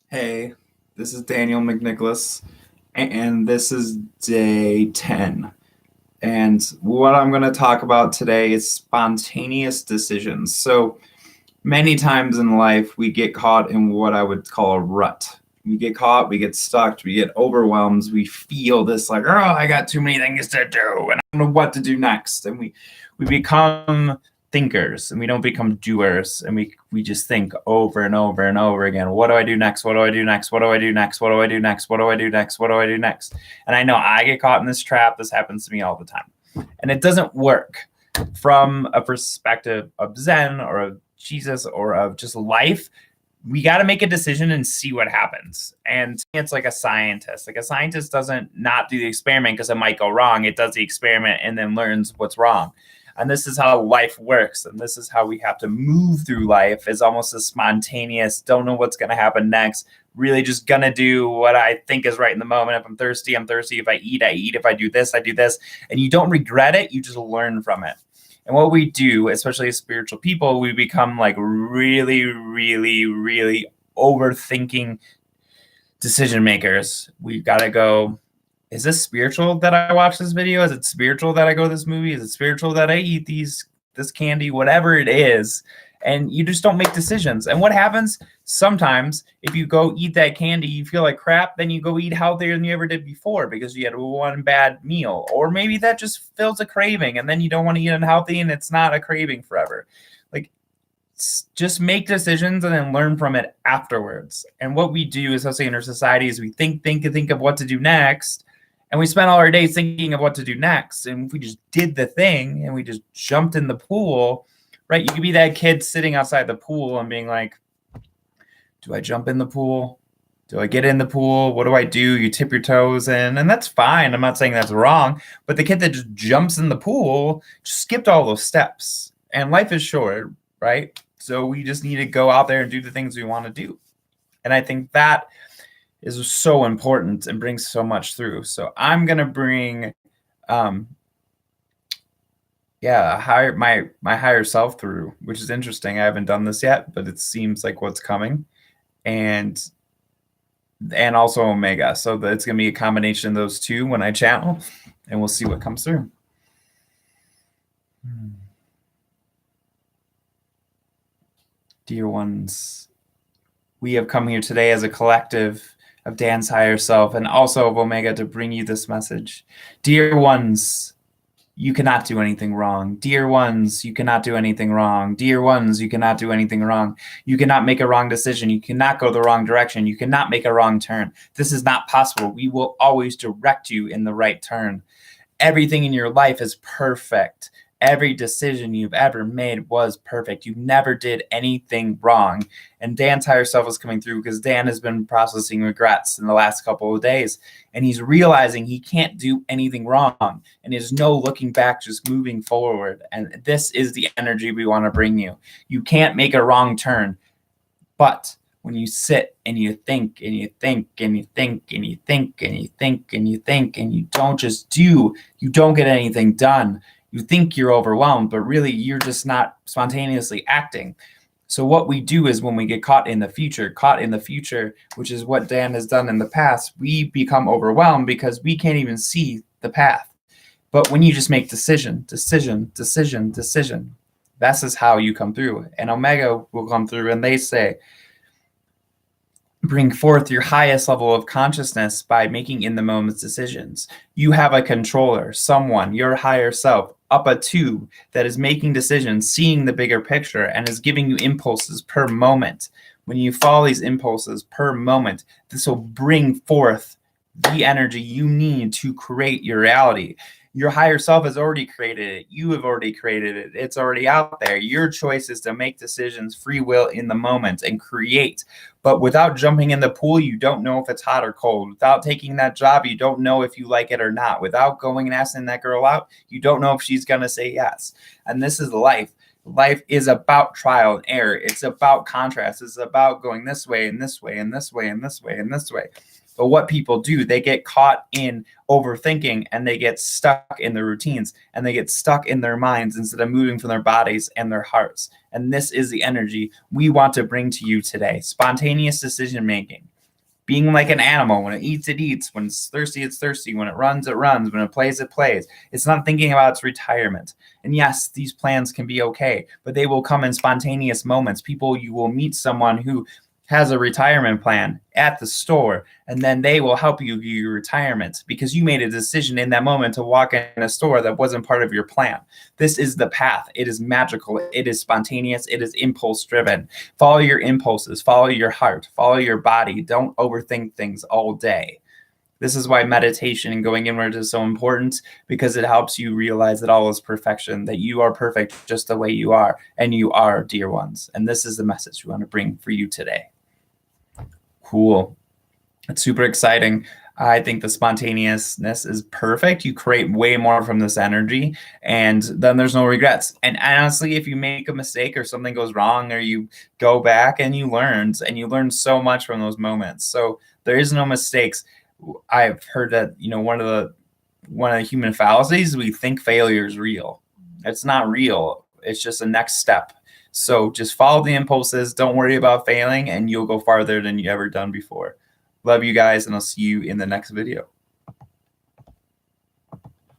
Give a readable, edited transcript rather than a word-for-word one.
Hey, this is Daniel McNicholas, and this is day 10. And what I'm going to talk about today is spontaneous decisions. So many times in life, we get caught in what I would call a rut. We get caught, we get stuck, we get overwhelmed, we feel this like, oh, I got too many things to do, and I don't know what to do next. And we become thinkers and we don't become doers, and we just think over and over and over again. What do I do next? What do I do next? What do I do next? What do I do next? What do I do next? What do I do next? And I know I get caught in this trap. This happens to me all the time. And it doesn't work from a perspective of Zen or of Jesus or of just life. We got to make a decision and see what happens. And it's like a scientist. Like a scientist doesn't not do the experiment because it might go wrong. It does the experiment and then learns what's wrong. And this is how life works. And this is how we have to move through life, is almost a spontaneous, don't know what's going to happen next. Really just going to do what I think is right in the moment. If I'm thirsty, I'm thirsty. If I eat, I eat. If I do this, I do this. And you don't regret it. You just learn from it. And what we do, especially as spiritual people, we become like really, really, really overthinking decision makers. We've got to go, is this spiritual that I watch this video? Is it spiritual that I go to this movie? Is it spiritual that I eat this candy? Whatever it is. And you just don't make decisions. And what happens sometimes, if you go eat that candy, you feel like crap, then you go eat healthier than you ever did before because you had one bad meal. Or maybe that just fills a craving and then you don't want to eat unhealthy and it's not a craving forever. Like, just make decisions and then learn from it afterwards. And what we do, especially in our society, is we think of what to do next. And we spend all our days thinking of what to do next. And if we just did the thing and we just jumped in the pool, right? You could be that kid sitting outside the pool and being like, do I jump in the pool? Do I get in the pool? What do I do? You tip your toes in, and that's fine. I'm not saying that's wrong. But the kid that just jumps in the pool just skipped all those steps. And life is short, right? So we just need to go out there and do the things we want to do. And I think that is so important and brings so much through. So I'm going to bring my higher self through, which is interesting. I haven't done this yet, but it seems like what's coming, and also Omega. So it's gonna be a combination of those two when I channel, and we'll see what comes through. Dear ones, we have come here today as a collective of Dan's higher self and also of Omega to bring you this message. Dear ones, you cannot do anything wrong. Dear ones, you cannot do anything wrong. Dear ones, you cannot do anything wrong. You cannot make a wrong decision. You cannot go the wrong direction. You cannot make a wrong turn. This is not possible. We will always direct you in the right turn. Everything in your life is perfect. Every decision you've ever made was perfect. You never did anything wrong. And Dan's higher self is coming through because Dan has been processing regrets in the last couple of days. And he's realizing he can't do anything wrong. And there's no looking back, just moving forward. And this is the energy we want to bring you. You can't make a wrong turn. But when you sit and you think and you think and you think and you think and you think and you think and you don't just do, you don't get anything done. You think you're overwhelmed, but really you're just not spontaneously acting. So what we do is when we get caught in the future, which is what Dan has done in the past, we become overwhelmed because we can't even see the path. But when you just make decision, this is how you come through. And Omega will come through and they say, bring forth your highest level of consciousness by making in the moment decisions. You have a controller, someone, your higher self, up a tube that is making decisions, seeing the bigger picture, and is giving you impulses per moment. When you follow these impulses per moment, this will bring forth the energy you need to create your reality. Your higher self has already created it. You have already created it. It's already out there. Your choice is to make decisions, free will in the moment, and create. But without jumping in the pool, you don't know if it's hot or cold. Without taking that job, you don't know if you like it or not. Without going and asking that girl out, you don't know if she's going to say yes. And this is life. Life is about trial and error. It's about contrast. It's about going this way and this way and this way and this way and this way. But what people do, they get caught in overthinking and they get stuck in their routines and they get stuck in their minds instead of moving from their bodies and their hearts. And this is the energy we want to bring to you today. Spontaneous decision making. Being like an animal. When it eats, it eats. When it's thirsty. When it runs, it runs. When it plays, it plays. It's not thinking about its retirement. And yes, these plans can be okay, but they will come in spontaneous moments. You will meet someone who has a retirement plan at the store, and then they will help you do your retirement because you made a decision in that moment to walk in a store that wasn't part of your plan. This is the path. It is magical. It is spontaneous. It is impulse driven. Follow your impulses, follow your heart, follow your body. Don't overthink things all day. This is why meditation and going inward is so important, because it helps you realize that all is perfection, that you are perfect just the way you are, and you are, dear ones. And this is the message we want to bring for you today. Cool. It's super exciting. I think the spontaneousness is perfect. You create way more from this energy, and then there's no regrets. And honestly, if you make a mistake or something goes wrong, or you go back and you learn so much from those moments. So there is no mistakes. I've heard that, one of the human fallacies, we think failure is real. It's not real. It's just a next step. So just follow the impulses. Don't worry about failing, and you'll go farther than you ever done before. Love you guys, and I'll see you in the next video.